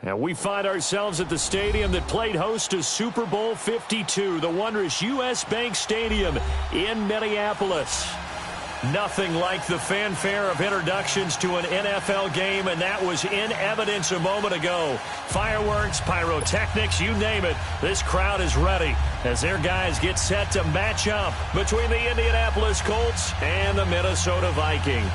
And we find ourselves at the stadium that played host to Super Bowl 52, the wondrous U.S. Bank Stadium in Minneapolis. Nothing like the fanfare of introductions to an NFL game, and that was in evidence a moment ago. Fireworks, pyrotechnics, you name it. This crowd is ready as their guys get set to match up between the Indianapolis Colts and the Minnesota Vikings.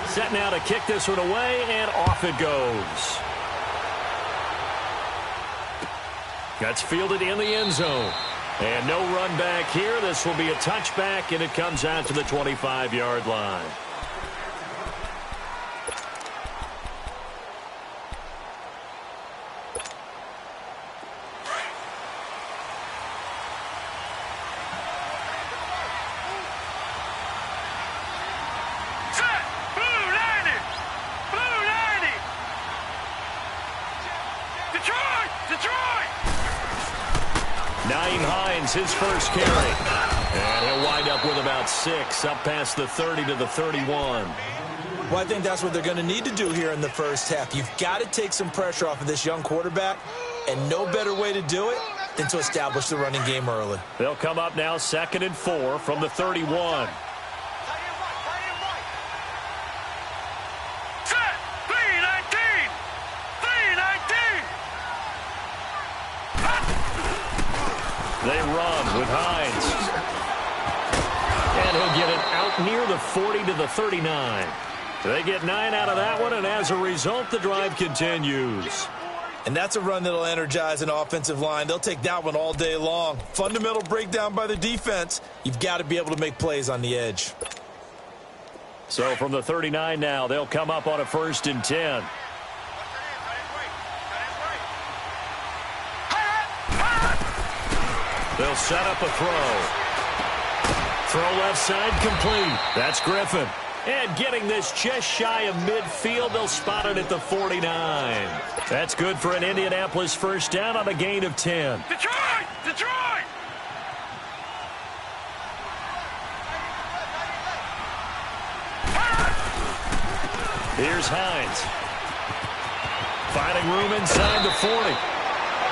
Set now to kick this one away, and off it goes. That's fielded in the end zone. And no run back here. This will be a touchback, and it comes out to the 25-yard line. His first carry. And he'll wind up with about 6, up past the 30 to the 31. Well, I think that's what they're going to need to do here in the first half. You've got to take some pressure off of this young quarterback, and no better way to do it than to establish the running game early. They'll come up now 2nd and 4 from the 31. They run with Hines. And he'll get it out near the 40 to the 39. They get 9 out of that one, and as a result, the drive continues. And that's a run that'll energize an offensive line. They'll take that one all day long. Fundamental breakdown by the defense. You've got to be able to make plays on the edge. So from the 39 now, they'll come up on a 1st and 10. They'll set up a throw. Throw left side complete. That's Griffin. And getting this just shy of midfield, they'll spot it at the 49. That's good for an Indianapolis first down on a gain of 10. Detroit! Detroit! Here's Hines. Finding room inside the 40.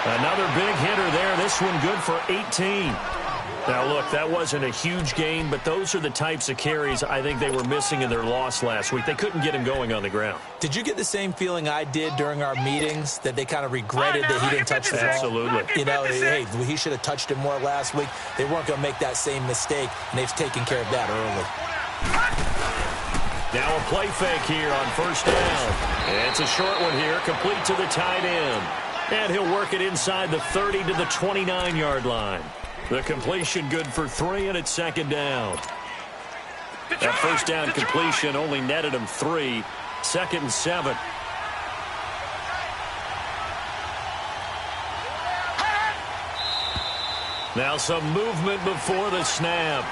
Another big hitter there. This one good for 18. Now, look, that wasn't a huge gain, but those are the types of carries I think they were missing in their loss last week. They couldn't get him going on the ground. Did you get the same feeling I did during our meetings, that they kind of regretted that he didn't touch the ball? Absolutely. You know, hey, he should have touched it more last week. They weren't going to make that same mistake, and they've taken care of that early. Now a play fake here on 1st down. It's a short one here, complete to the tight end. And he'll work it inside the 30 to the 29-yard line. The completion good for 3, and it's 2nd down. That 1st down completion only netted him 3. 2nd and 7. Now some movement before the snap.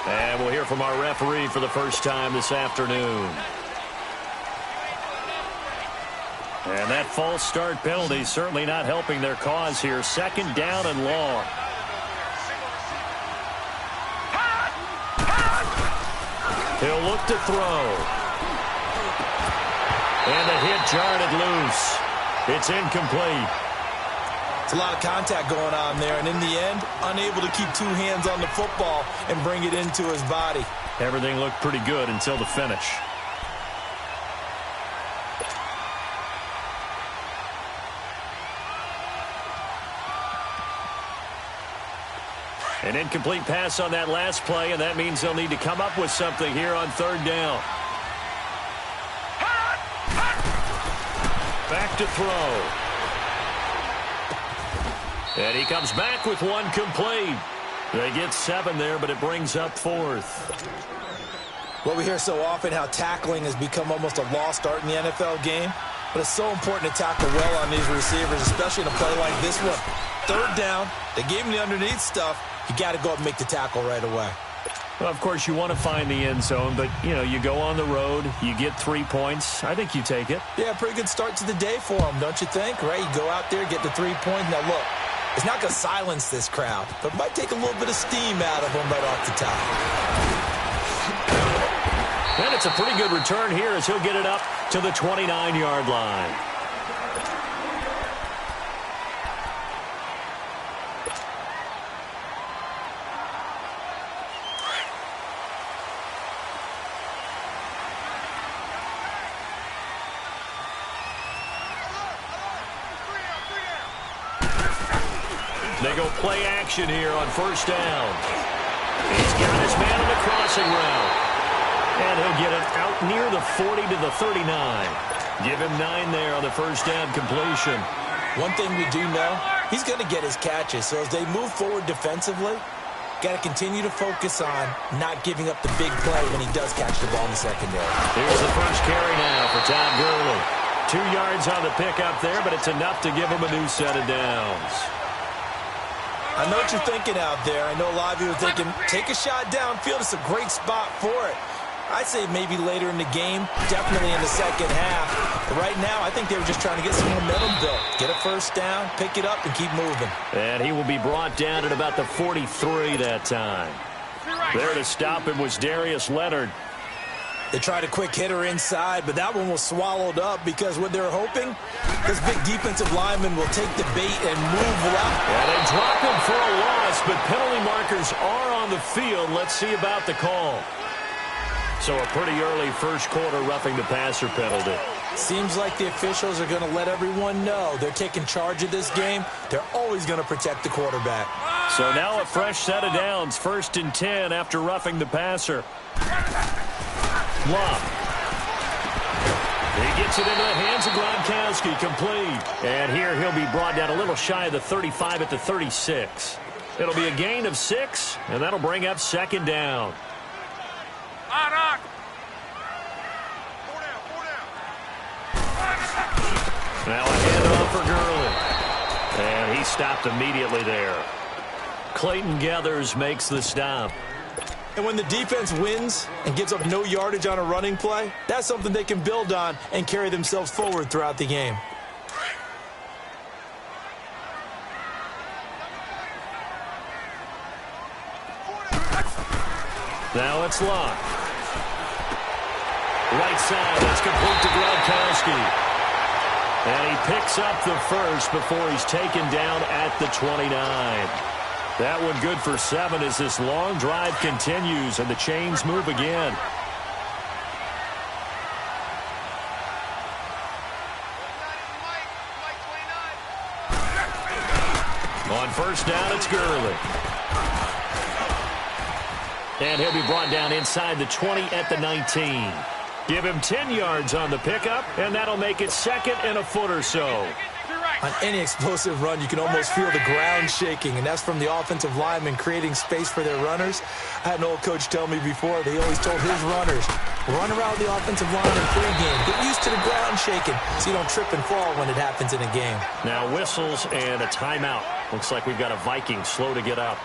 And we'll hear from our referee for the first time this afternoon. And that false start penalty certainly not helping their cause here. 2nd down and long. He'll look to throw. And the hit jarred it loose. It's incomplete. It's a lot of contact going on there, and in the end, unable to keep 2 hands on the football and bring it into his body. Everything looked pretty good until the finish. An incomplete pass on that last play, and that means they'll need to come up with something here on 3rd down. Back to throw. And he comes back with one complete. They get 7 there, but it brings up 4th. Well, we hear so often how tackling has become almost a lost art in the NFL game. But it's so important to tackle well on these receivers, especially in a play like this one. 3rd down, they gave him the underneath stuff. You got to go up and make the tackle right away. Well, of course, you want to find the end zone, but, you know, you go on the road, you get 3 points. I think you take it. Yeah, pretty good start to the day for him, don't you think? Right? You go out there, get the 3 points. Now, look, it's not going to silence this crowd, but it might take a little bit of steam out of him right off the top. And it's a pretty good return here as he'll get it up to the 29-yard line. They go play action here on first down. He's got his man on the crossing route. And he'll get it out near the 40 to the 39. Give him 9 there on the first down completion. One thing we do know, he's going to get his catches. So as they move forward defensively, got to continue to focus on not giving up the big play when he does catch the ball in the secondary. Here's the first carry now for Todd Gurley. 2 yards on the pickup there, but it's enough to give him a new set of downs. I know what you're thinking out there. I know a lot of you are thinking, take a shot downfield. It's a great spot for it. I'd say maybe later in the game, definitely in the second half. But right now, I think they were just trying to get some momentum built. Get a first down, pick it up, and keep moving. And he will be brought down at about the 43 that time. There to stop him was Darius Leonard. They tried a quick hitter inside, but that one was swallowed up because what they're hoping, this big defensive lineman will take the bait and move left. Yeah, they drop him for a loss, but penalty markers are on the field. Let's see about the call. So a pretty early first quarter roughing the passer penalty. Seems like the officials are going to let everyone know they're taking charge of this game. They're always going to protect the quarterback. So now a fresh set of downs, 1st and 10 after roughing the passer. Love. He gets it into the hands of Gronkowski, complete. And here he'll be brought down a little shy of the 35 at the 36. It'll be a gain of 6, and that'll bring up 2nd down. Now a handoff for Gurley. And he stopped immediately there. Clayton Gathers makes the stop. And when the defense wins and gives up no yardage on a running play, that's something they can build on and carry themselves forward throughout the game. Now it's locked. Right side, that's complete to Gronkowski. And he picks up the first before he's taken down at the 29. That one good for 7 as this long drive continues and the chains move again. On first down, it's Gurley. And he'll be brought down inside the 20 at the 19. Give him 10 yards on the pickup, and that'll make it 2nd and a foot or so. On any explosive run, you can almost feel the ground shaking, and that's from the offensive linemen creating space for their runners. I had an old coach tell me before, they always told his runners, run around the offensive line in pregame. Get used to the ground shaking so you don't trip and fall when it happens in a game. Now whistles and a timeout. Looks like we've got a Viking slow to get up.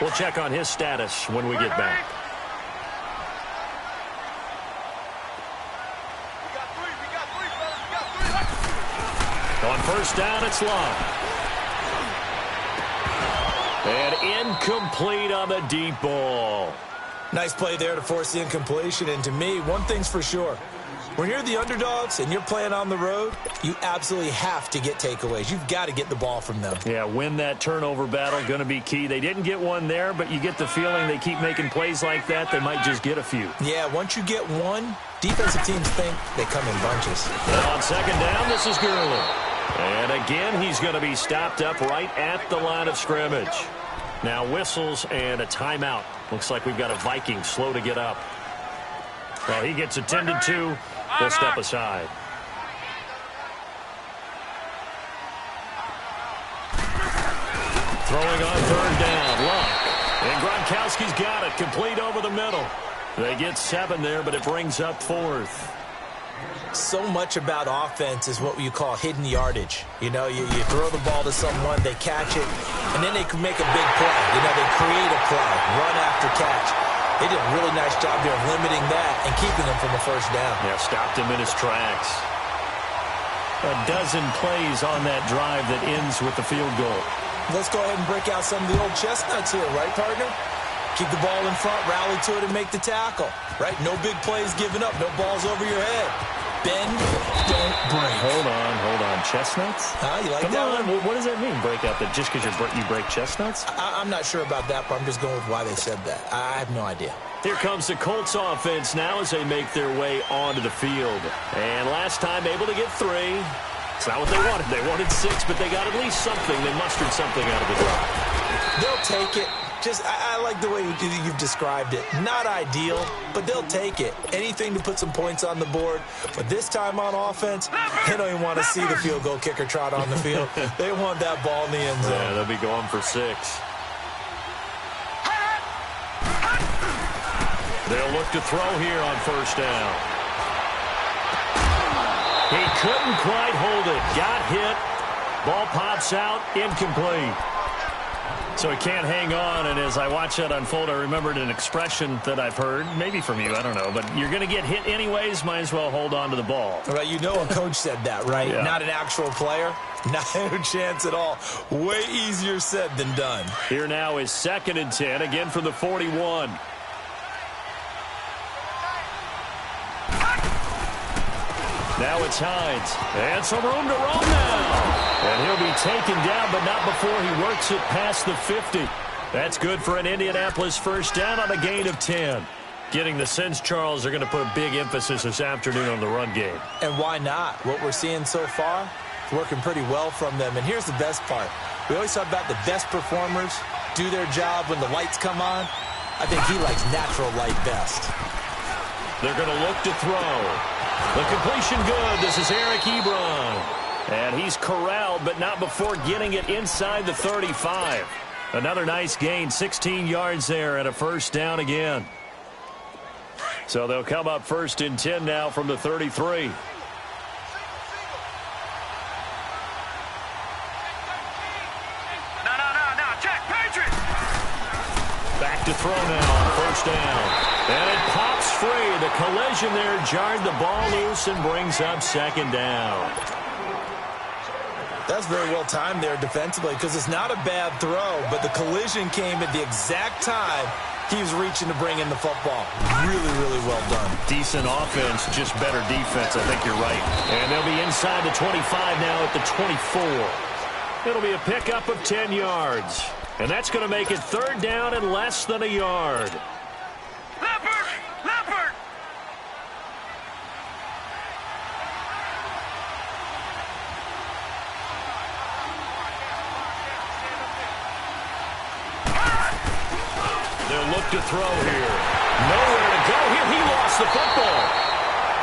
We'll check on his status when we get back. On first down, it's long. And incomplete on the deep ball. Nice play there to force the incompletion. And to me, one thing's for sure. When you're the underdogs and you're playing on the road, you absolutely have to get takeaways. You've got to get the ball from them. Yeah, win that turnover battle, going to be key. They didn't get one there, but you get the feeling they keep making plays like that, they might just get a few. Yeah, once you get one, defensive teams think they come in bunches. Now on 2nd down, this is Gurley. And again, he's going to be stopped up right at the line of scrimmage. Now whistles and a timeout. Looks like we've got a Viking slow to get up. Well, he gets attended to. We'll step aside. Throwing on 3rd down. Luck. And Gronkowski's got it. Complete over the middle. They get 7 there, but it brings up 4th. So much about offense is what you call hidden yardage. You know, you throw the ball to someone, they catch it, and then they can make a big play. You know, they create a play, run after catch. They did a really nice job there of limiting that and keeping him from a first down. Yeah, stopped him in his tracks. A dozen plays on that drive that ends with the field goal. Let's go ahead and break out some of the old chestnuts here, right, partner? Keep the ball in front, rally to it, and make the tackle, right? No big plays given up, no balls over your head. Bend, don't break. Hold on. Chestnuts? You like Come that on. one? What does that mean, break out? That just because you break chestnuts? I'm not sure about that, but I'm just going with why they said that. I have no idea. Here comes the Colts offense now as they make their way onto the field. And last time able to get 3. It's not what they wanted. They wanted 6, but they got at least something. They mustered something out of the drive. They'll take it. I like the way you've described it. Not ideal, but they'll take it. Anything to put some points on the board. But this time on offense, they don't even want to see the field goal kicker trot on the field. They want that ball in the end zone. Yeah, they'll be going for 6. They'll look to throw here on first down. He couldn't quite hold it. Got hit. Ball pops out. Incomplete. So he can't hang on, and as I watch that unfold, I remembered an expression that I've heard, maybe from you, I don't know, but you're going to get hit anyways, might as well hold on to the ball. Right, you know a coach said that, right? Yeah. Not an actual player. Not a chance at all. Way easier said than done. Here now is 2nd and 10, again from the 41. Now it's Hines. And some room to roam now. And he'll be taken down, but not before he works it past the 50. That's good for an Indianapolis first down on a gain of 10. Getting the sense, Charles, they're going to put a big emphasis this afternoon on the run game. And why not? What we're seeing so far, working pretty well from them. And here's the best part. We always talk about the best performers do their job when the lights come on. I think he likes natural light best. They're going to look to throw. The completion good. This is Eric Ebron. And he's corralled, but not before getting it inside the 35. Another nice gain, 16 yards there, and a first down again. So they'll come up 1st and 10 now from the 33. Back to throw now on first down. And it pops free. The collision there jarred the ball loose and brings up 2nd down. That's very well timed there defensively because it's not a bad throw, but the collision came at the exact time he was reaching to bring in the football. Really, really well done. Decent offense, just better defense. I think you're right. And they'll be inside the 25 now at the 24. It'll be a pickup of 10 yards. And that's going to make it 3rd down and less than a yard. Leopard! They'll look to throw here. Nowhere to go here. He lost the football.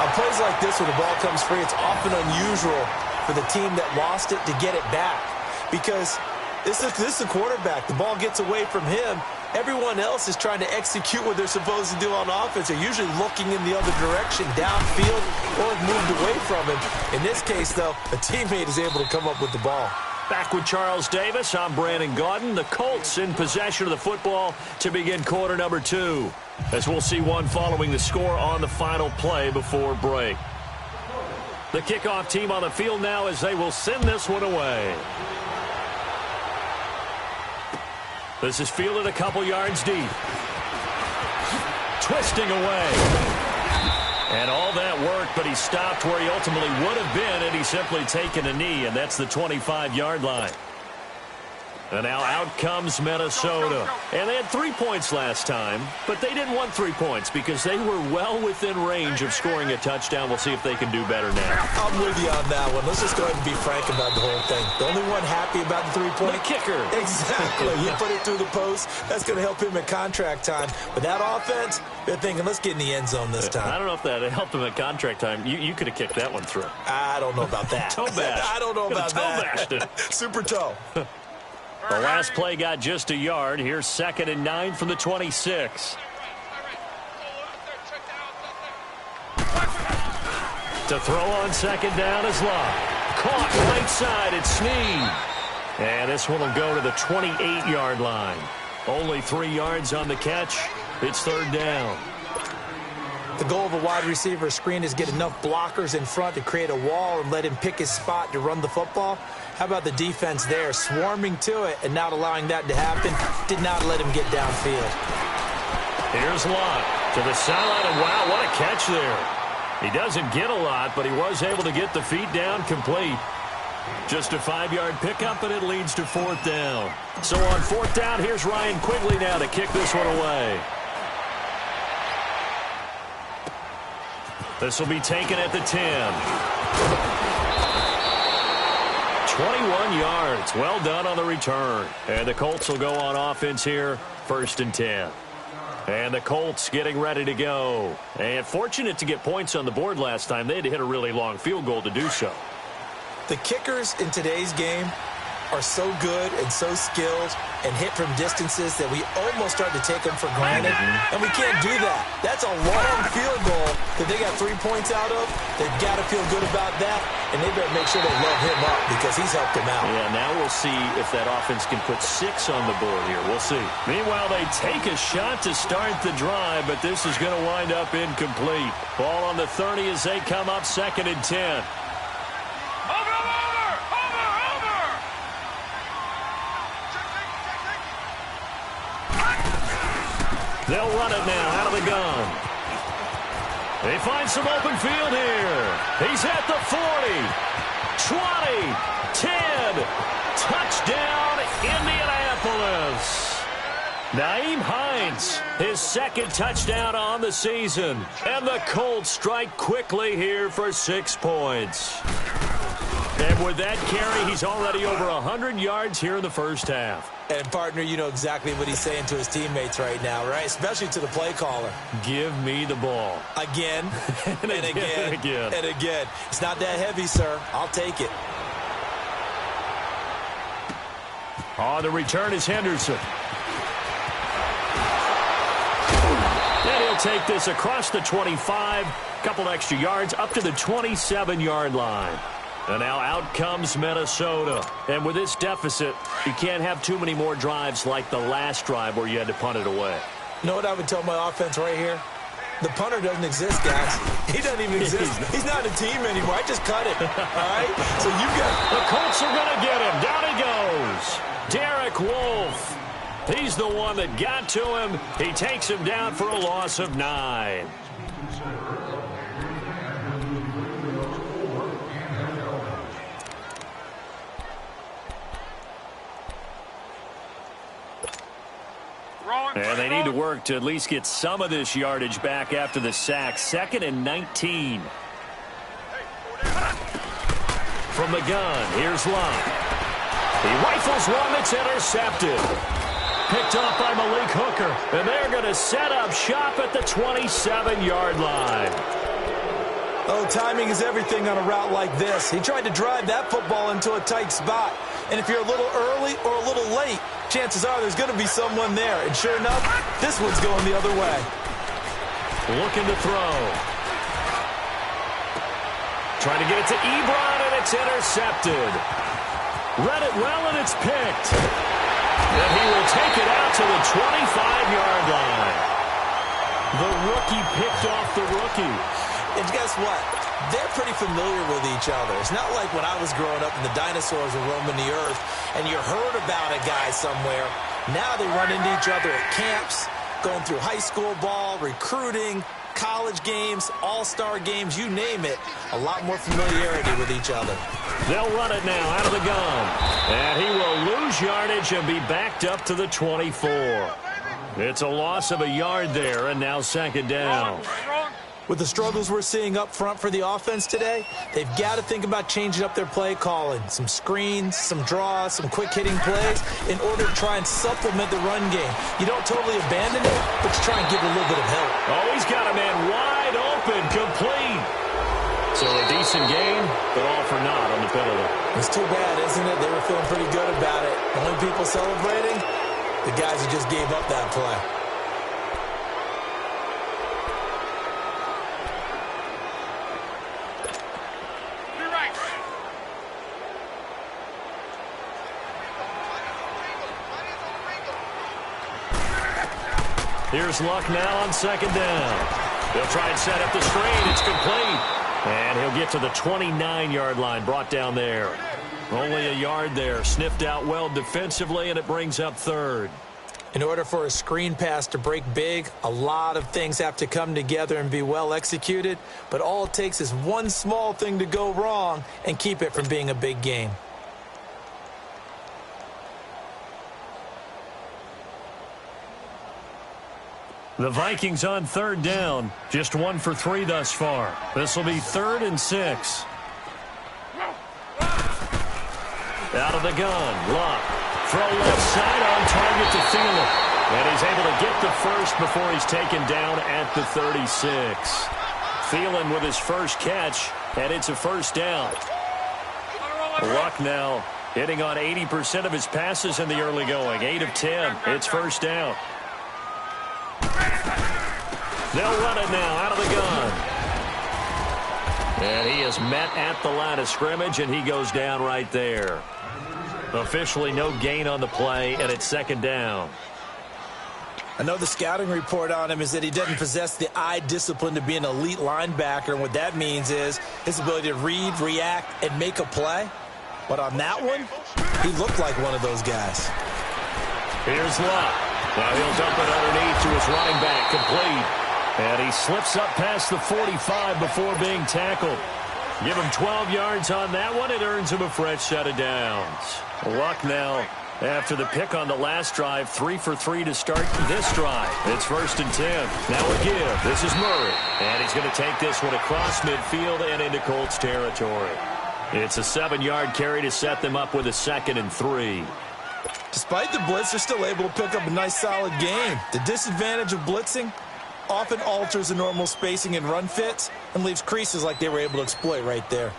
On plays like this where the ball comes free, it's often unusual for the team that lost it to get it back. Because this is the quarterback. The ball gets away from him. Everyone else is trying to execute what they're supposed to do on offense. They're usually looking in the other direction, downfield, or have moved away from him. In this case, though, a teammate is able to come up with the ball. Back with Charles Davis, I'm Brandon Gaudin. The Colts in possession of the football to begin quarter number 2. As we'll see one following the score on the final play before break. The kickoff team on the field now as they will send this one away. This is fielded a couple yards deep. Twisting away. And all that work, but he stopped where he ultimately would have been, and he's simply taken a knee, and that's the 25-yard line. And now out comes Minnesota. And they had 3 points last time, but they didn't want 3 points because they were well within range of scoring a touchdown. We'll see if they can do better now. I'm with you on that one. Let's just go ahead and be frank about the whole thing. The only one happy about the 3-point? The kicker. Exactly. You put it through the post. That's going to help him at contract time. But that offense, they're thinking, let's get in the end zone this time. I don't know if that helped him at contract time. You could have kicked that one through. I don't know about that. Toe bash. I don't know about that. Toe bashed it. Super toe. The last play got just a yard. Here's 2nd and 9 from the 26. To throw on second down is Love. Caught right side at Snead. And this one will go to the 28-yard line. Only 3 yards on the catch. It's third down. The goal of a wide receiver screen is get enough blockers in front to create a wall and let him pick his spot to run the football. How about the defense there, swarming to it and not allowing that to happen? Did not let him get downfield. Here's Lott to the sideline, and wow, what a catch there. He doesn't get a lot, but he was able to get the feet down complete. Just a 5-yard pickup, and it leads to fourth down. So on fourth down, here's Ryan Quigley now to kick this one away. This will be taken at the 10. 21 yards. Well done on the return. And the Colts will go on offense here, first and 10. And the Colts getting ready to go. And fortunate to get points on the board last time. They had to hit a really long field goal to do so. The kickers in today's game are so good and so skilled and hit from distances that we almost start to take them for granted, and we can't do that. That's a long field goal that they got 3 points out of. They've got to feel good about that, and they better make sure they load him up because he's helped them out. Yeah, now we'll see if that offense can put 6 on the board here. We'll see. Meanwhile, they take a shot to start the drive, but this is going to wind up incomplete. Ball on the 30 as they come up second and 10. They'll run it now out of the gun. They find some open field here. He's at the 40, 20, 10. Touchdown, Indianapolis. Nyheim Hines, his second touchdown on the season. And the Colts strike quickly here for 6 points. And with that carry, he's already over 100 yards here in the first half. And, partner, you know exactly what he's saying to his teammates right now, right? Especially to the play caller. Give me the ball. Again, and again, and again. It's not that heavy, sir. I'll take it. Oh, the return is Henderson. And he'll take this across the 25, couple extra yards, up to the 27-yard line. And now out comes Minnesota. And with this deficit, you can't have too many more drives like the last drive where you had to punt it away. You know what I would tell my offense right here? The punter doesn't exist, guys. He doesn't even exist. He's not a team anymore. I just cut it. All right? So you got... The Colts are going to get him. Down he goes. Derek Wolfe. He's the one that got to him. He takes him down for a loss of 9. And they need to work to at least get some of this yardage back after the sack. 2nd and 19. From the gun, here's Lott. He rifles one that's intercepted. Picked off by Malik Hooker. And they're going to set up shop at the 27-yard line. Oh, timing is everything on a route like this. He tried to drive that football into a tight spot. And if you're a little early or a little late, chances are there's going to be someone there. And sure enough, this one's going the other way. Looking to throw. Trying to get it to Ebron, and it's intercepted. Read it well, and it's picked. And he will take it out to the 25-yard line. The rookie picked off the rookie. And guess what? They're pretty familiar with each other. It's not like when I was growing up and the dinosaurs were roaming the earth and you heard about a guy somewhere. Now they run into each other at camps, going through high school ball, recruiting, college games, all-star games, you name it. A lot more familiarity with each other. They'll run it now out of the gun. And he will lose yardage and be backed up to the 24. It's a loss of a yard there, and now second down. With the struggles we're seeing up front for the offense today, they've got to think about changing up their play calling. Some screens, some draws, some quick-hitting plays in order to try and supplement the run game. You don't totally abandon it, but you try and give it a little bit of help. Oh, he's got a man wide open, complete. So a decent game, but all for naught on the penalty. It's too bad, isn't it? They were feeling pretty good about it. Only people celebrating, the guys who just gave up that play. Here's Luck now on second down. They'll try and set up the screen. It's complete. And he'll get to the 29-yard line, brought down there. Only a yard there. Sniffed out well defensively, and it brings up third. In order for a screen pass to break big, a lot of things have to come together and be well executed. But all it takes is one small thing to go wrong and keep it from being a big game. The Vikings on third down. Just 1 for 3 thus far. This will be 3rd and 6. Out of the gun. Luck. Throw left side on target to Thielen. And he's able to get the first before he's taken down at the 36. Thielen with his first catch, and it's a first down. Luck now hitting on 80% of his passes in the early going. 8 of 10. It's first down. They'll run it now out of the gun. And he is met at the line of scrimmage, and he goes down right there. Officially no gain on the play, and it's second down. I know the scouting report on him is that he doesn't possess the eye discipline to be an elite linebacker, and what that means is his ability to read, react, and make a play. But on that one, he looked like one of those guys. Here's Luck. Now he'll dump it underneath to his running back, complete. And he slips up past the 45 before being tackled. Give him 12 yards on that one. It earns him a fresh set of downs. Luck now, after the pick on the last drive, 3 for 3 to start this drive. It's 1st and 10. Now a give. This is Murray. And he's going to take this one across midfield and into Colts territory. It's a 7-yard carry to set them up with a 2nd and 3. Despite the blitz, they're still able to pick up a nice, solid game. The disadvantage of blitzing often alters the normal spacing and run fits and leaves creases like they were able to exploit right there.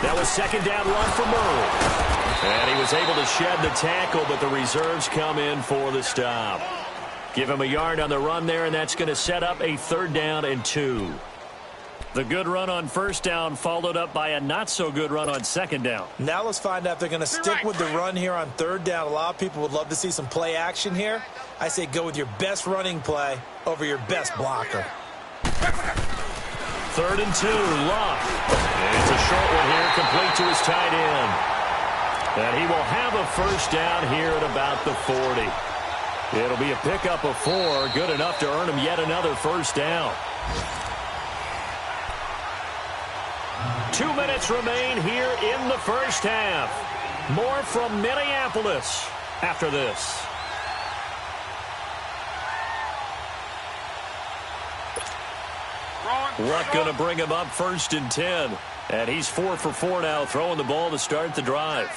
That was second down run for Murray. And he was able to shed the tackle, but the reserves come in for the stop. Give him a yard on the run there, and that's going to set up a 3rd down and 2. The good run on first down followed up by a not-so-good run on second down. Now let's find out if they're going to stick with the run here on 3rd down. A lot of people would love to see some play action here. I say go with your best running play over your best blocker. 3rd and 2, Luck. It's a short one here, complete to his tight end. And he will have a first down here at about the 40. It'll be a pickup of 4, good enough to earn him yet another first down. 2 minutes remain here in the first half. More from Minneapolis after this. Luck going to bring him up 1st and 10. And he's 4 for 4 now, throwing the ball to start the drive.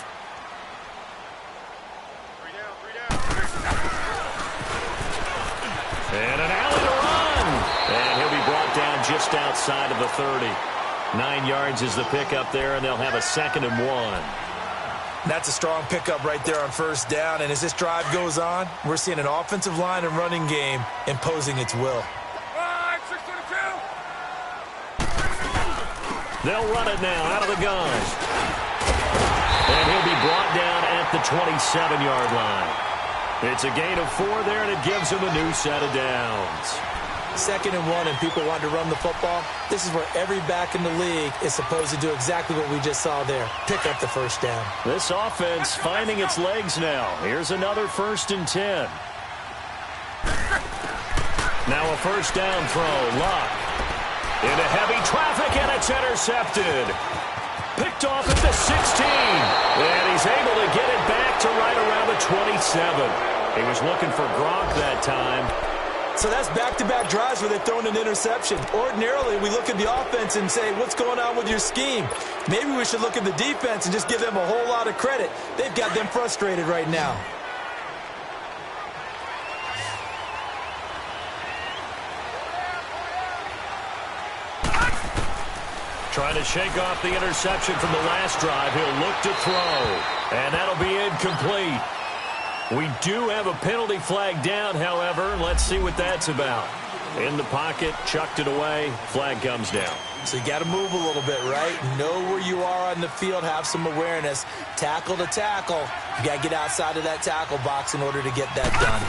And an alley to run. And he'll be brought down just outside of the 30. 9 yards is the pickup there, and they'll have a 2nd and 1. That's a strong pickup right there on first down. And as this drive goes on, we're seeing an offensive line and running game imposing its will. They'll run it now out of the gun. And he'll be brought down at the 27-yard line. It's a gain of 4 there, and it gives him a new set of downs. 2nd and 1, and people want to run the football. This is where every back in the league is supposed to do exactly what we just saw there. Pick up the first down. This offense finding its legs now. Here's another 1st and 10. Now a first down throw. Luck. Into heavy traffic, and it's intercepted. Picked off at the 16. And he's able to get it back to right around the 27. He was looking for Gronk that time. So that's back-to-back drives where they've thrown an interception. Ordinarily, we look at the offense and say, what's going on with your scheme? Maybe we should look at the defense and just give them a whole lot of credit. They've got them frustrated right now. Trying to shake off the interception from the last drive. He'll look to throw. And that'll be incomplete. We do have a penalty flag down, however. Let's see what that's about. In the pocket, chucked it away. Flag comes down. So you got to move a little bit, right? Know where you are on the field. Have some awareness. Tackle to tackle. You got to get outside of that tackle box in order to get that done.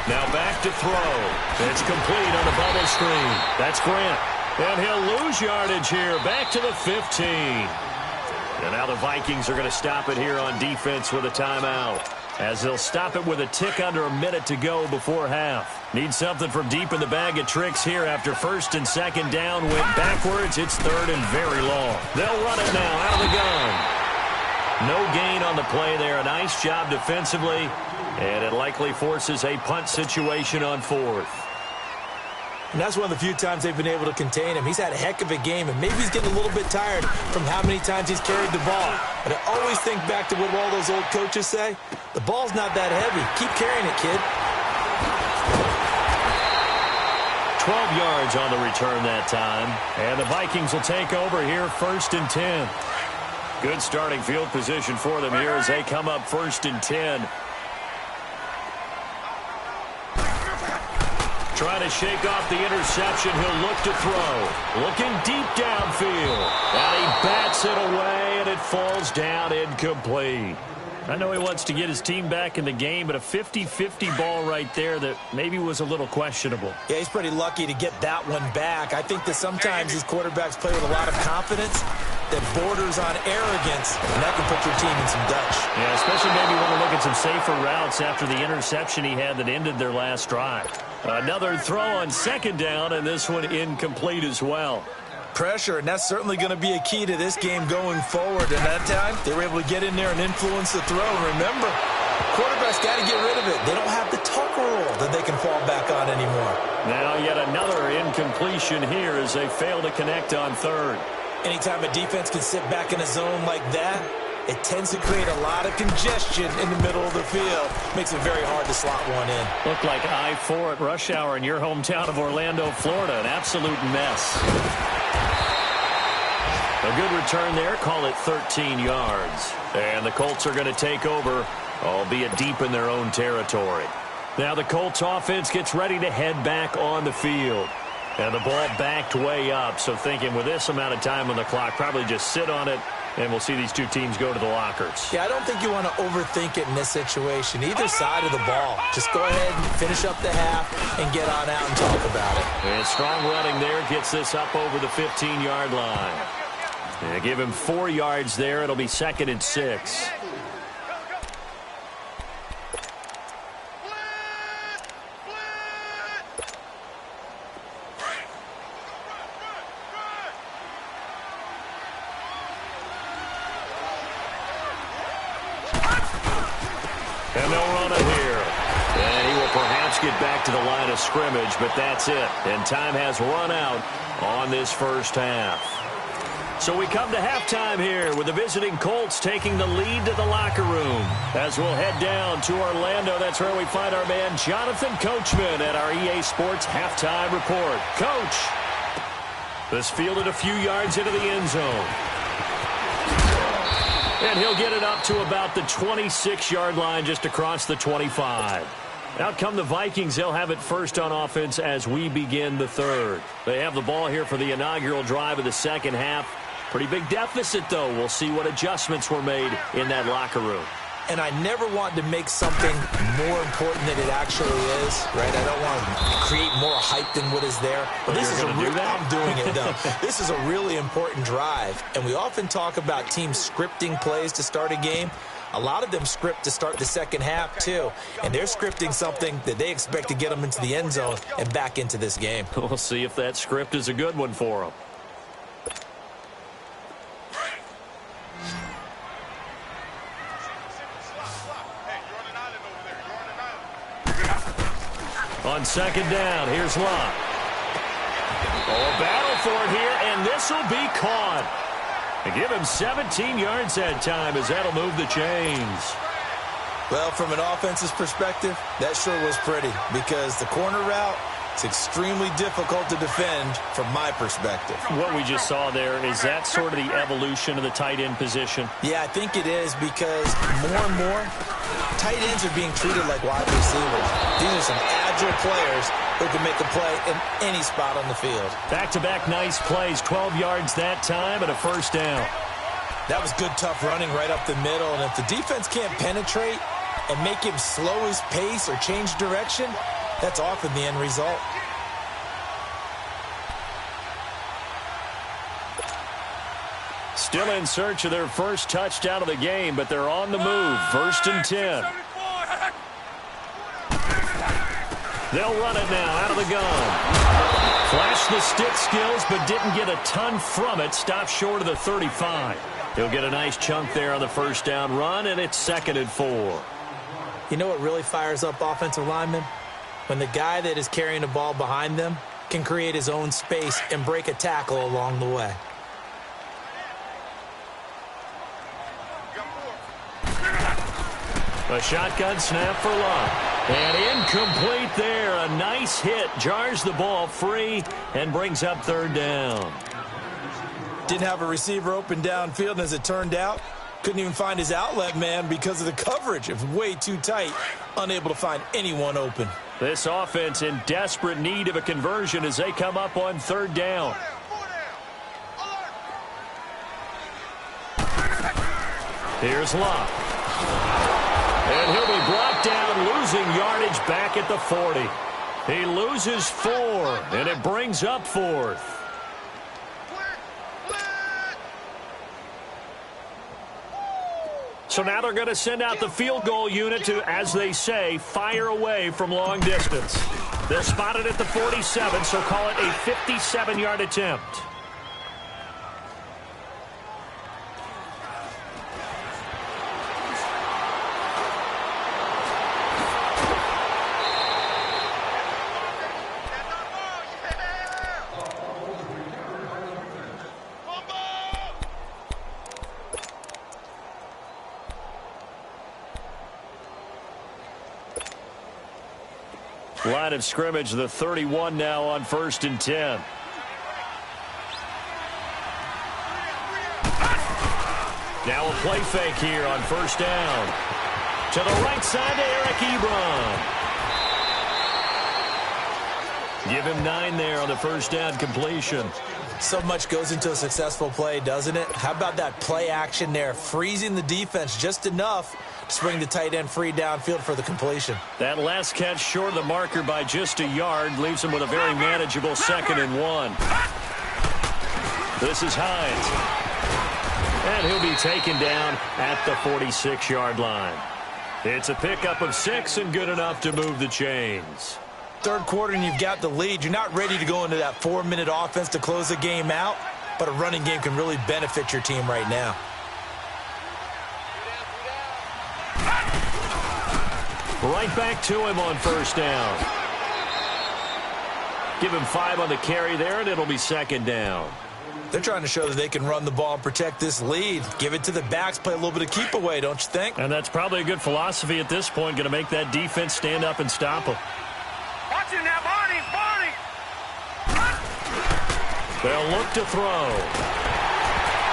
Now back to throw. It's complete on the bubble screen. That's Grant. And he'll lose yardage here. Back to the 15. And now the Vikings are going to stop it here on defense with a timeout, as they'll stop it with a tick under a minute to go before half. Need something from deep in the bag of tricks here after first and second down went backwards. It's third and very long. They'll run it now out of the gun. No gain on the play there. A nice job defensively, and it likely forces a punt situation on fourth. And that's one of the few times they've been able to contain him. He's had a heck of a game, and maybe he's getting a little bit tired from how many times he's carried the ball. But I always think back to what all those old coaches say. The ball's not that heavy. Keep carrying it, kid. 12 yards on the return that time. And the Vikings will take over here first and 10. Good starting field position for them here as they come up first and 10. Trying to shake off the interception. He'll look to throw. Looking deep downfield. And he bats it away, and it falls down incomplete. I know he wants to get his team back in the game, but a 50-50 ball right there that maybe was a little questionable. Yeah, he's pretty lucky to get that one back. I think that sometimes these quarterbacks play with a lot of confidence that borders on arrogance, and that can put your team in some Dutch. Yeah, especially maybe want to look at some safer routes after the interception he had that ended their last drive. Another throw on second down, and this one incomplete as well. Pressure, and that's certainly going to be a key to this game going forward. And that time, they were able to get in there and influence the throw. And remember, quarterbacks got to get rid of it. They don't have the Tucker rule that they can fall back on anymore. Now yet another incompletion here as they fail to connect on third. Anytime a defense can sit back in a zone like that, it tends to create a lot of congestion in the middle of the field. Makes it very hard to slot one in. Looked like I-4 at rush hour in your hometown of Orlando, Florida. An absolute mess. A good return there. Call it 13 yards. And the Colts are going to take over, albeit deep in their own territory. Now the Colts offense gets ready to head back on the field. And the ball backed way up. So thinking with this amount of time on the clock, probably just sit on it, and we'll see these two teams go to the lockers. Yeah, I don't think you want to overthink it in this situation. Either side of the ball. Just go ahead and finish up the half and get on out and talk about it. And strong running there gets this up over the 15-yard line. And give him 4 yards there. It'll be second and 6. And they'll run it here. And he will perhaps get back to the line of scrimmage, but that's it. And time has run out on this first half. So we come to halftime here with the visiting Colts taking the lead to the locker room. As we'll head down to Orlando, that's where we find our man Jonathan Coachman at our EA Sports Halftime Report. Coach, this fielded a few yards into the end zone. And he'll get it up to about the 26-yard line, just across the 25. Out come the Vikings. They'll have it first on offense as we begin the third. They have the ball here for the inaugural drive of the second half. Pretty big deficit, though. We'll see what adjustments were made in that locker room. And I never want to make something more important than it actually is, right? I don't want to create more hype than what is there. But this is I'm doing it, though. This is a really important drive. And we often talk about teams scripting plays to start a game. A lot of them script to start the second half, too. And they're scripting something that they expect to get them into the end zone and back into this game. We'll see if that script is a good one for them. On second down, here's Locke. A battle for it here, and this will be caught. And give him 17 yards that time, as that'll move the chains. Well, from an offense's perspective, that sure was pretty, because the corner route, it's extremely difficult to defend from my perspective. What we just saw there, is that sort of the evolution of the tight end position? Yeah, I think it is, because more and more, tight ends are being treated like wide receivers. These are some agile players who can make a play in any spot on the field. Back-to-back nice plays, 12 yards that time and a first down. That was good, tough running right up the middle, and if the defense can't penetrate and make him slow his pace or change direction, That's often the end result. Still in search of their first touchdown of the game, but they're on the move. 1st and 10. They'll run it now out of the gun. Flashed the stick skills, but didn't get a ton from it. Stopped short of the 35. He'll get a nice chunk there on the first down run, and it's 2nd and 4. You know what really fires up offensive linemen? When the guy that is carrying the ball behind them can create his own space and break a tackle along the way. A shotgun snap for Love. And incomplete there. A nice hit. Jars the ball free and brings up 3rd down. Didn't have a receiver open downfield, and as it turned out, couldn't even find his outlet man because of the coverage. It was way too tight. Unable to find anyone open. This offense in desperate need of a conversion as they come up on 3rd down. Here's Love. And he'll be brought down, losing yardage back at the 40. He loses 4, and it brings up 4th. So now they're going to send out the field goal unit to, as they say, fire away from long distance. They'll spot it at the 47, so call it a 57-yard attempt. Line of scrimmage, the 31 now on 1st and 10. Now a play fake here on 1st down. To the right side to Eric Ebron. Give him 9 there on the 1st down completion. So much goes into a successful play, doesn't it? How about that play action there? Freezing the defense just enough to bring the tight end free downfield for the completion. That last catch short of the marker by just a yard leaves him with a very manageable 2nd and 1. This is Hines. And he'll be taken down at the 46-yard line. It's a pickup of 6 and good enough to move the chains. 3rd quarter and you've got the lead. You're not ready to go into that 4-minute offense to close the game out, but a running game can really benefit your team right now. Right back to him on 1st down. Give him 5 on the carry there, and it'll be 2nd down. They're trying to show that they can run the ball and protect this lead. Give it to the backs, play a little bit of keep away, don't you think? And that's probably a good philosophy at this point, going to make that defense stand up and stop them. Watch him now, Barney! They'll look to throw.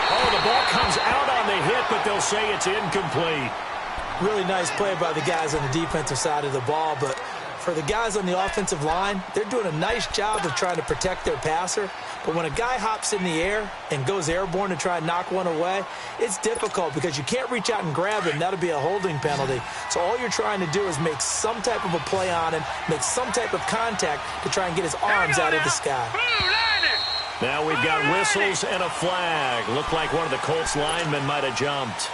Oh, the ball comes out on the hit, but they'll say it's incomplete. Really nice play by the guys on the defensive side of the ball, but for the guys on the offensive line, they're doing a nice job of trying to protect their passer. But when a guy hops in the air and goes airborne to try and knock one away, it's difficult because you can't reach out and grab him. That'll be a holding penalty. So all you're trying to do is make some type of a play on him, make some type of contact to try and get his arms out of the sky. Now we've got whistles and a flag. Looked like one of the Colts linemen might have jumped.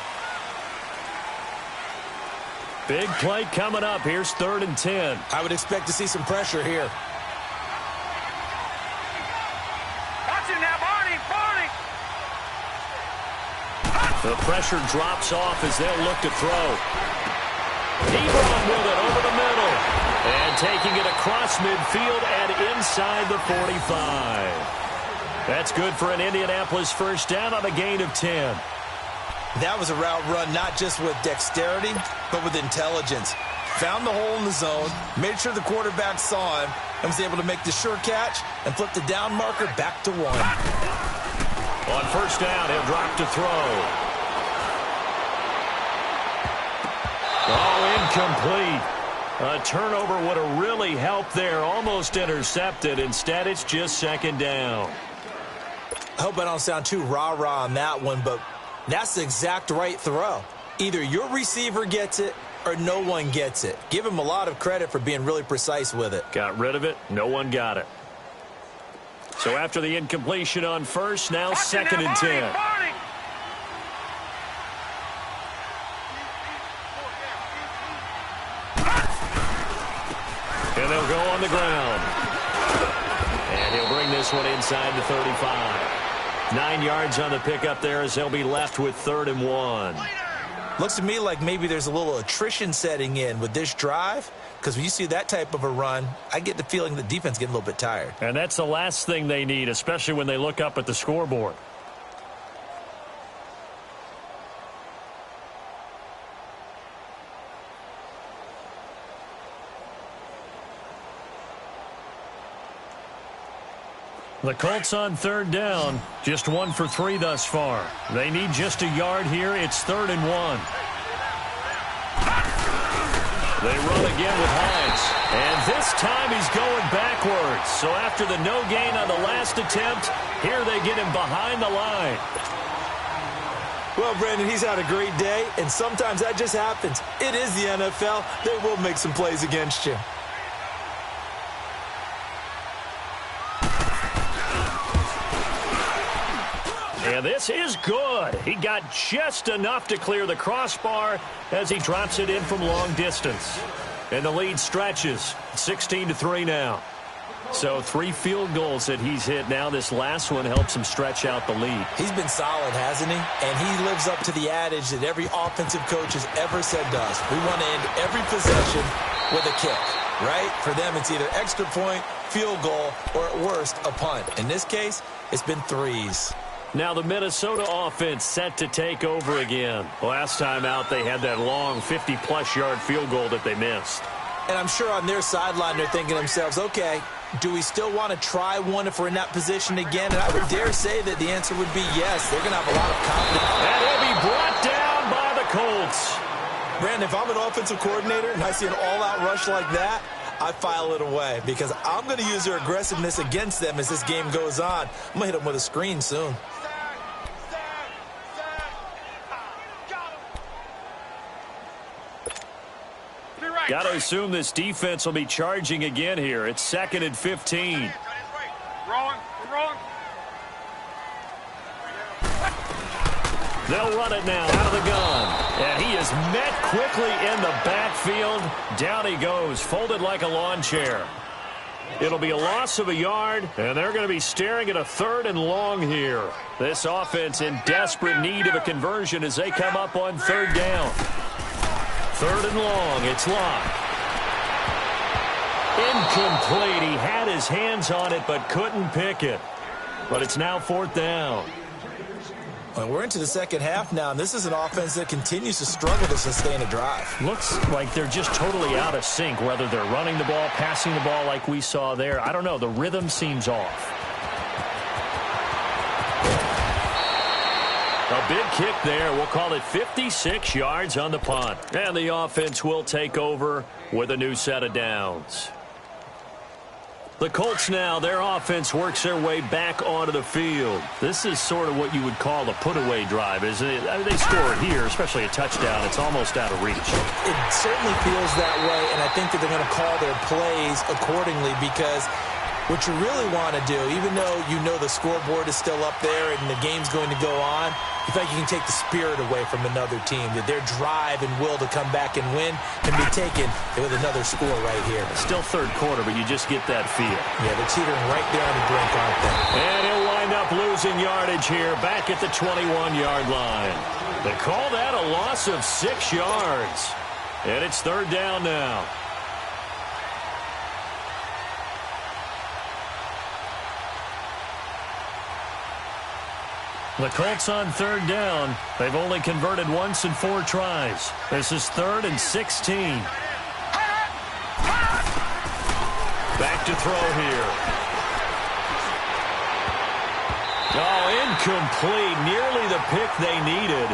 Big play coming up. Here's 3rd and 10. I would expect to see some pressure here. Watch him now, Barney! The pressure drops off as they'll look to throw. Ebron with it over the middle. And taking it across midfield and inside the 45. That's good for an Indianapolis 1st down on a gain of 10. That was a route run not just with dexterity, but with intelligence. Found the hole in the zone, made sure the quarterback saw him, and was able to make the sure catch and flip the down marker back to 1. On 1st down, he'll drop to throw. Oh, incomplete. A turnover would have really helped there. Almost intercepted. Instead, it's just 2nd down. I hope I don't sound too rah-rah on that one, but that's the exact right throw. Either your receiver gets it or no one gets it. Give him a lot of credit for being really precise with it. Got rid of it. No one got it. So after the incompletion on first, now second and 10. And they'll go on the ground. And he'll bring this one inside the 35. 9 yards on the pickup there as they'll be left with 3rd and 1. Looks to me like maybe there's a little attrition setting in with this drive, because when you see that type of a run, I get the feeling the defense getting a little bit tired. And that's the last thing they need, especially when they look up at the scoreboard. The Colts on 3rd down, just 1 for 3 thus far. They need just a yard here. It's 3rd and 1. They run again with Hines. And this time he's going backwards. So after the no gain on the last attempt, here they get him behind the line. Well, Brandon, he's had a great day, and sometimes that just happens. It is the NFL. They will make some plays against you. And this is good. He got just enough to clear the crossbar as he drops it in from long distance. And the lead stretches. 16-3 now. So 3 field goals that he's hit now. This last one helps him stretch out the lead. He's been solid, hasn't he? And he lives up to the adage that every offensive coach has ever said to us. We want to end every possession with a kick, right? For them, it's either extra point, field goal, or at worst, a punt. In this case, it's been 3s. Now the Minnesota offense set to take over again. Last time out, they had that long 50-plus yard field goal that they missed. And I'm sure on their sideline, they're thinking to themselves, okay, do we still want to try one if we're in that position again? And I would dare say that the answer would be yes. They're going to have a lot of confidence. And he'll be brought down by the Colts. Brandon, if I'm an offensive coordinator and I see an all-out rush like that, I file it away because I'm going to use their aggressiveness against them as this game goes on. I'm going to hit them with a screen soon. Got to assume this defense will be charging again here. It's 2nd and 15. They'll run it now out of the gun. And he is met quickly in the backfield. Down he goes, folded like a lawn chair. It'll be a loss of a yard, and they're going to be staring at a 3rd and long here. This offense in desperate need of a conversion as they come up on 3rd down. 3rd and long, it's locked. Incomplete. He had his hands on it but couldn't pick it. But it's now 4th down. Well, we're into the second half now, and this is an offense that continues to struggle to sustain a drive. Looks like they're just totally out of sync, whether they're running the ball, passing the ball like we saw there. I don't know. The rhythm seems off. A big kick there. We'll call it 56 yards on the punt. And the offense will take over with a new set of downs. The Colts now, their offense works their way back onto the field. This is sort of what you would call a put-away drive, isn't it? I mean, they score it here, especially a touchdown. It's almost out of reach. It certainly feels that way, and I think that they're going to call their plays accordingly because what you really want to do, even though you know the scoreboard is still up there and the game's going to go on, you feel like you can take the spirit away from another team, that their drive and will to come back and win can be taken with another score right here. Still 3rd quarter, but you just get that feel. Yeah, they're teetering right there on the brink, aren't they? And he'll wind up losing yardage here back at the 21-yard line. They call that a loss of 6 yards. And it's 3rd down now. The Colts on 3rd down. They've only converted once in 4 tries. This is 3rd and 16. Back to throw here. Oh, incomplete. Nearly the pick they needed.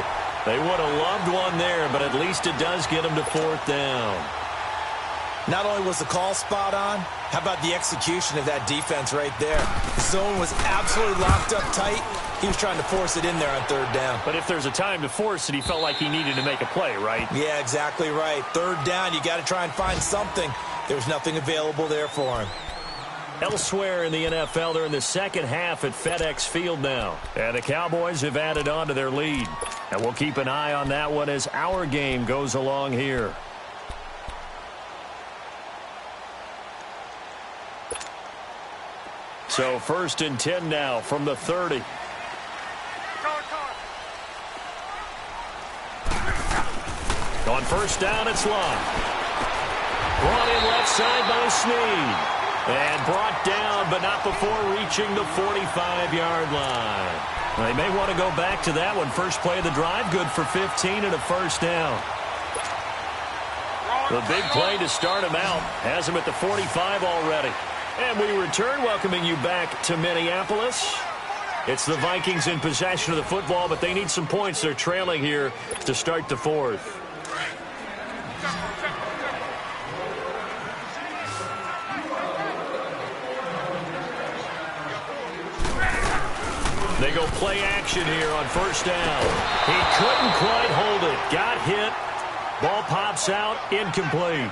They would have loved one there, but at least it does get them to 4th down. Not only was the call spot on, how about the execution of that defense right there? The zone was absolutely locked up tight. He was trying to force it in there on third down. But if there's a time to force it, he felt like he needed to make a play, right? Yeah, exactly right. Third down, you got to try and find something. There was nothing available there for him. Elsewhere in the NFL, they're in the second half at FedEx Field now. And the Cowboys have added on to their lead. And we'll keep an eye on that one as our game goes along here. So 1st and 10 now from the 30. On first down, it's Love. Brought in left side by Snead. And brought down, but not before reaching the 45-yard line. They may want to go back to that one. First play of the drive, good for 15 and a first down. The big play to start him out. Has him at the 45 already. And we return, welcoming you back to Minneapolis. It's the Vikings in possession of the football, but they need some points. They're trailing here to start the fourth. They go play action here on first down. He couldn't quite hold it. Got hit. Ball pops out. Incomplete.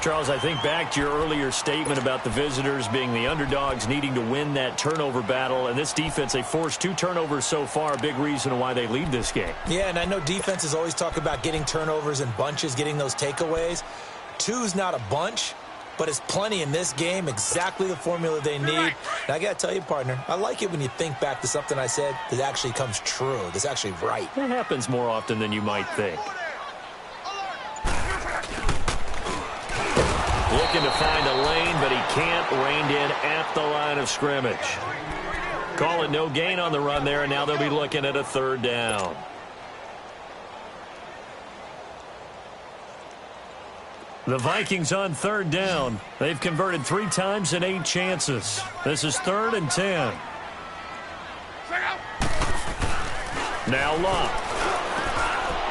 Charles, I think back to your earlier statement about the visitors being the underdogs, needing to win that turnover battle. And this defense, they forced 2 turnovers so far. A big reason why they lead this game. Yeah, and I know defenses always talk about getting turnovers in bunches, getting those takeaways. 2's not a bunch, but it's plenty in this game, exactly the formula they need. And I got to tell you, partner, I like it when you think back to something I said that actually comes true, that's actually right. It happens more often than you might think. Looking to find a lane, but he can't. Reined in at the line of scrimmage. Call it no gain on the run there, and now they'll be looking at a third down. The Vikings on third down. They've converted 3 times in 8 chances. This is 3rd and 10. Now Love.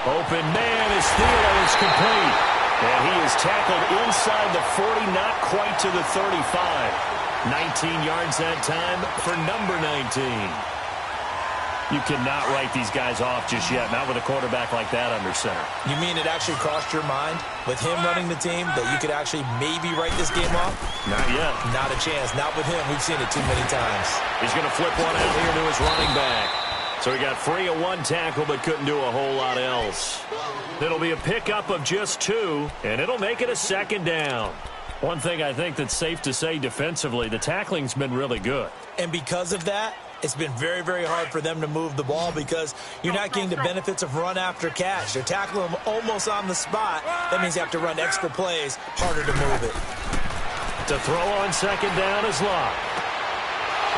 Open man is Thielen. It's complete. And he is tackled inside the 40, not quite to the 35. 19 yards that time for number 19. You cannot write these guys off just yet, not with a quarterback like that under center. You mean it actually crossed your mind with him running the team that you could actually maybe write this game off? Not yet. Not a chance. Not with him. We've seen it too many times. He's going to flip one out here to his running back. So he got free of 1 tackle but couldn't do a whole lot else. It'll be a pickup of just 2, and it'll make it a 2nd down. One thing I think that's safe to say defensively, the tackling's been really good. And because of that, it's been very, very hard for them to move the ball because you're not getting the benefits of run after catch. They're tackling them almost on the spot. That means you have to run extra plays, harder to move it. To throw on 2nd down is Luck.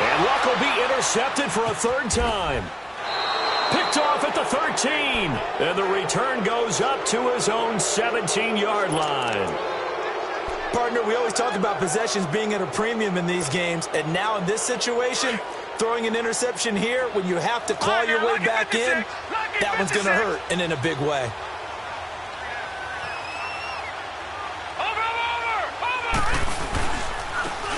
And Luck will be intercepted for a 3rd time. Picked off at the 13. And the return goes up to his own 17-yard line. Partner, we always talk about possessions being at a premium in these games. And now in this situation, throwing an interception here when you have to claw your way back in, that one's going to hurt, and in a big way.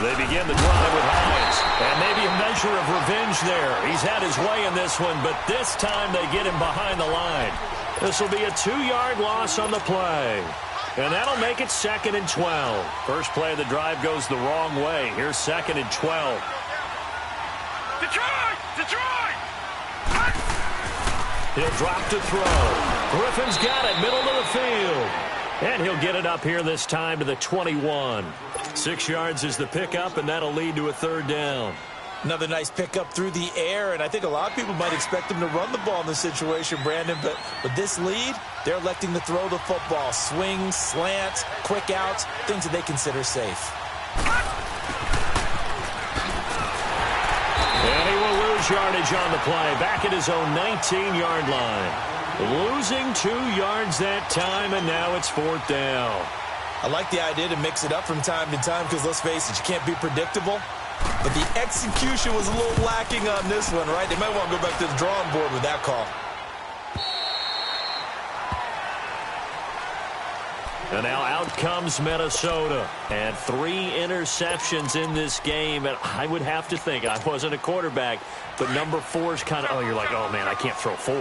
They begin the drive with Hines. And maybe a measure of revenge there. He's had his way in this one, but this time they get him behind the line. This will be a 2-yard loss on the play. And that'll make it 2nd and 12. First play of the drive goes the wrong way. Here's 2nd and 12. Detroit! He'll drop to throw. Griffin's got it, middle of the field. And he'll get it up here this time to the 21. 6 yards is the pickup, and that'll lead to a 3rd down. Another nice pickup through the air, and I think a lot of people might expect him to run the ball in this situation, Brandon, but with this lead, they're electing to throw the football. Swings, slants, quick outs, things that they consider safe. And he will lose yardage on the play, back at his own 19-yard line. Losing 2 yards that time, and now it's 4th down. I like the idea to mix it up from time to time because, let's face it, you can't be predictable. But the execution was a little lacking on this one, right? They might want to go back to the drawing board with that call. And now out comes Minnesota. And 3 interceptions in this game. And I would have to think, I wasn't a quarterback, but number 4 is kind of, you're like, oh, man, I can't throw 4.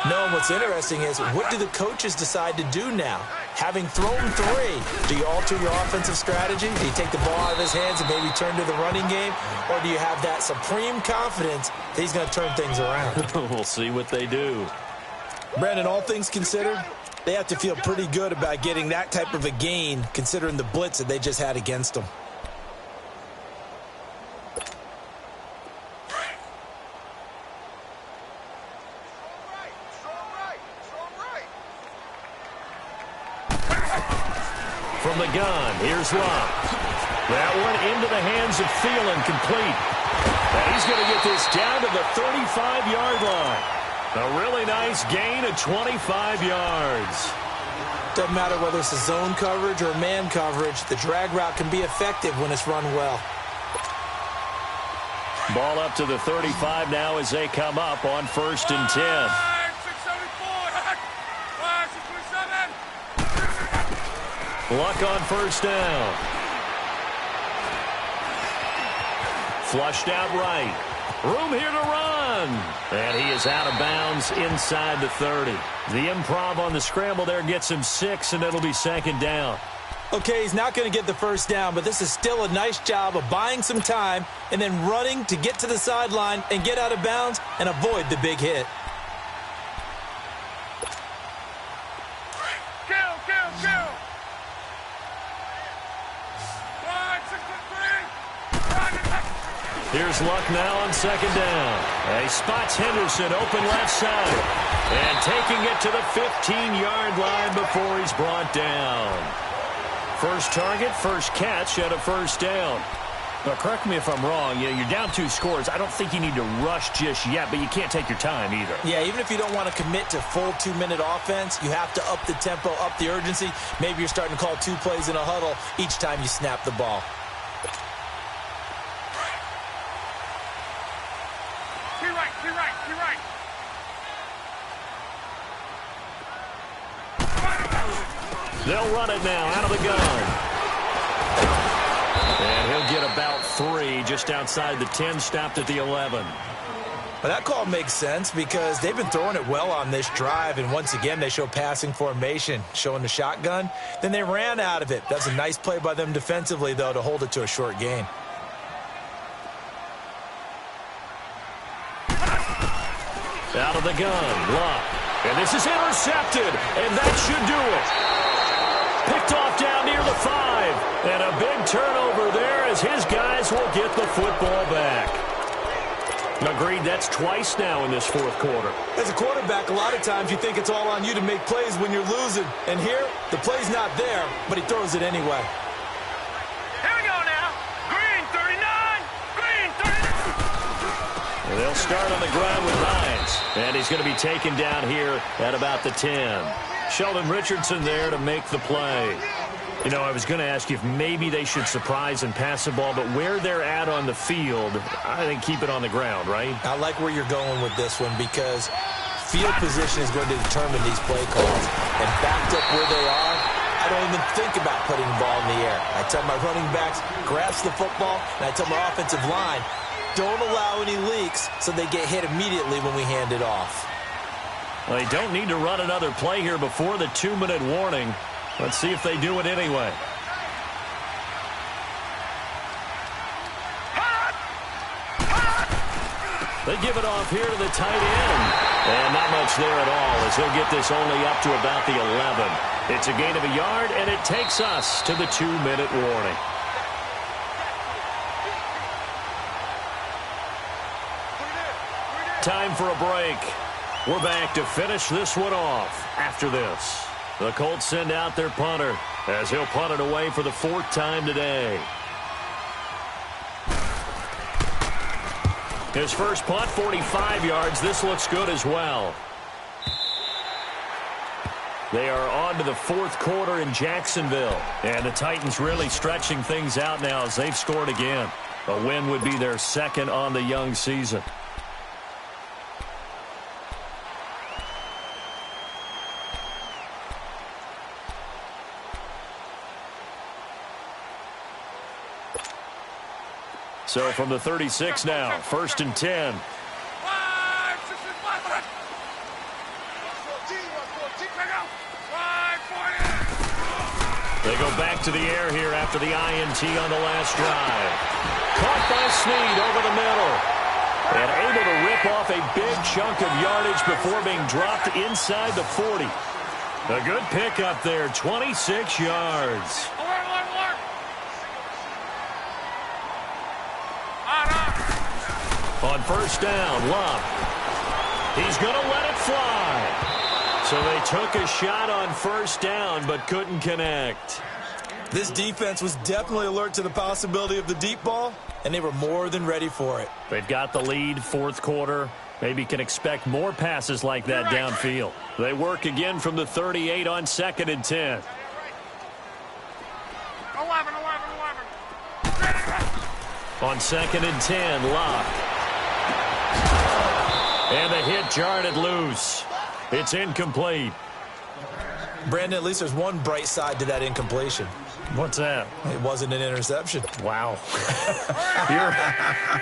No, and what's interesting is, what do the coaches decide to do now? Having thrown 3, do you alter your offensive strategy? Do you take the ball out of his hands and maybe turn to the running game? Or do you have that supreme confidence that he's going to turn things around? We'll see what they do. Brandon, all things considered, they have to feel pretty good about getting that type of a gain, considering the blitz that they just had against them. From the gun, here's Luck. That one into the hands of Thielen, complete. And he's going to get this down to the 35-yard line. A really nice gain of 25 yards. Doesn't matter whether it's a zone coverage or man coverage, the drag route can be effective when it's run well. Ball up to the 35 now as they come up on 1st and 10. Luck on 1st down. Flushed out right. Room here to run. And he is out of bounds inside the 30. The improv on the scramble there gets him 6, and it'll be 2nd down. Okay, he's not going to get the 1st down, but this is still a nice job of buying some time and then running to get to the sideline and get out of bounds and avoid the big hit. Here's Luck now on 2nd down. He spots Henderson open left side. And taking it to the 15-yard line before he's brought down. First target, first catch at a 1st down. Now, correct me if I'm wrong. You're down 2 scores. I don't think you need to rush just yet, but you can't take your time either. Yeah, even if you don't want to commit to full 2-minute offense, you have to up the tempo, up the urgency. Maybe you're starting to call 2 plays in a huddle each time you snap the ball. They'll run it now out of the gun. And he'll get about 3 just outside the 10, stopped at the 11. Well, that call makes sense because they've been throwing it well on this drive, and once again they show passing formation, showing the shotgun. Then they ran out of it. That's a nice play by them defensively, though, to hold it to a short gain. Out of the gun, Luck. And this is intercepted, and that should do it. Picked off down near the 5. And a big turnover there as his guys will get the football back. Agreed, that's twice now in this 4th quarter. As a quarterback, a lot of times you think it's all on you to make plays when you're losing. And here, the play's not there, but he throws it anyway. Here we go now. Green 39. Green 39. And they'll start on the ground with Hines. And he's going to be taken down here at about the 10. Sheldon Richardson there to make the play. You know, I was going to ask you if maybe they should surprise and pass the ball, but where they're at on the field, I think keep it on the ground, right? I like where you're going with this one because field position is going to determine these play calls. And backed up where they are, I don't even think about putting the ball in the air. I tell my running backs, grasp the football, and I tell my offensive line, don't allow any leaks so they get hit immediately when we hand it off. Well, they don't need to run another play here before the 2-minute warning. Let's see if they do it anyway. They give it off here to the tight end. And not much there at all as he'll get this only up to about the 11. It's a gain of a yard, and it takes us to the 2-minute warning. Time for a break. We're back to finish this one off after this. The Colts send out their punter as he'll punt it away for the 4th time today. His first punt, 45 yards. This looks good as well. They are on to the 4th quarter in Jacksonville. And the Titans really stretching things out now as they've scored again. A win would be their 2nd on the young season. So from the 36 now, 1st and 10. They go back to the air here after the INT on the last drive. Caught by Snead over the middle. And able to rip off a big chunk of yardage before being dropped inside the 40. A good pickup there, 26 yards. On 1st down, Love. He's going to let it fly. So they took a shot on 1st down, but couldn't connect. This defense was definitely alert to the possibility of the deep ball, and they were more than ready for it. They've got the lead, 4th quarter. Maybe can expect more passes like that downfield. They work again from the 38 on 2nd and 10. 11. On 2nd and 10, Locke. And the hit jarred it loose. It's incomplete. Brandon, at least there's one bright side to that incompletion. What's that? It wasn't an interception. Wow.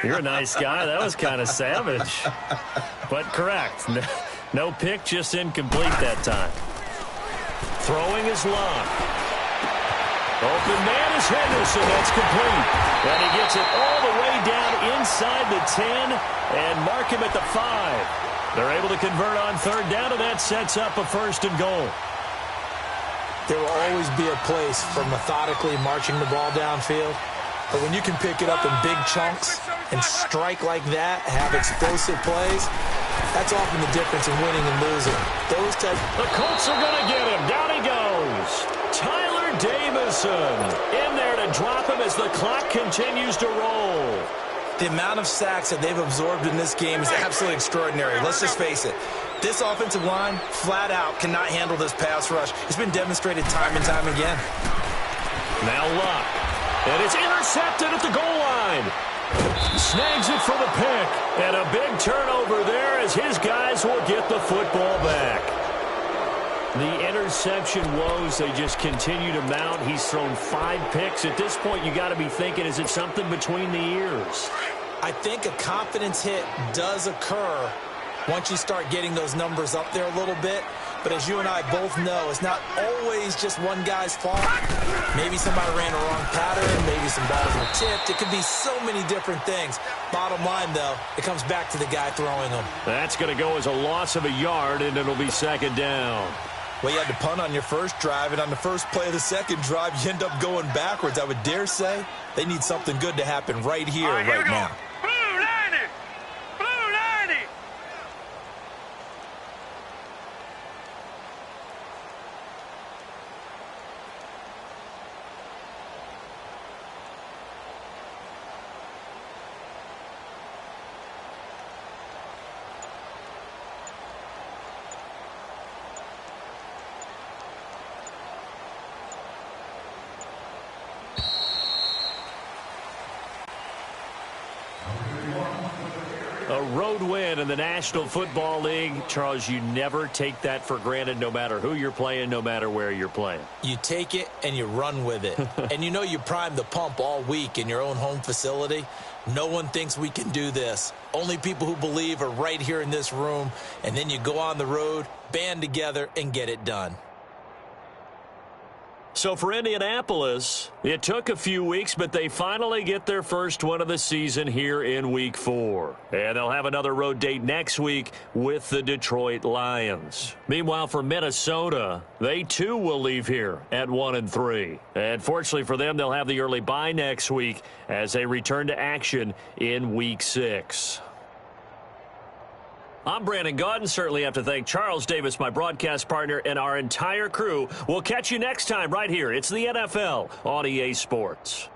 You're a nice guy. That was kind of savage. But correct. No pick, just incomplete that time. Throwing is Locke. Open man is Henderson. That's complete. And he gets it all the way down inside the 10 and mark him at the 5. They're able to convert on 3rd down, and that sets up a 1st and goal. There will always be a place for methodically marching the ball downfield. But when you can pick it up in big chunks and strike like that, have explosive plays, that's often the difference in winning and losing. Those types. The Colts are going to get him. Down he goes. Tyler Davison in there to drop him as the clock continues to roll. The amount of sacks that they've absorbed in this game is absolutely extraordinary. Let's just face it. This offensive line, flat out, cannot handle this pass rush. It's been demonstrated time and time again. Now Luck. And it's intercepted at the goal line. Snags it for the pick. And a big turnover there as his guys will get the football back. The interception woes, they just continue to mount. He's thrown 5 picks. At this point, you got to be thinking, is it something between the ears? I think a confidence hit does occur once you start getting those numbers up there a little bit. But as you and I both know, it's not always just one guy's fault. Maybe somebody ran a wrong pattern. Maybe some balls were tipped. It could be so many different things. Bottom line, though, it comes back to the guy throwing them. That's going to go as a loss of a yard, and it'll be 2nd down. Well, you had to punt on your first drive, and on the first play of the second drive, you end up going backwards. I would dare say they need something good to happen right here, right now. A road win in the National Football League. Charles, you never take that for granted no matter who you're playing, no matter where you're playing. You take it and you run with it. And you know you primed the pump all week in your own home facility. No one thinks we can do this. Only people who believe are right here in this room. And then you go on the road, band together, and get it done. So for Indianapolis, it took a few weeks, but they finally get their first one of the season here in Week 4. And they'll have another road date next week with the Detroit Lions. Meanwhile, for Minnesota, they too will leave here at 1-3. And fortunately for them, they'll have the early bye next week as they return to action in Week 6. I'm Brandon Gaudin. Certainly have to thank Charles Davis, my broadcast partner, and our entire crew. We'll catch you next time right here. It's the NFL on EA Sports.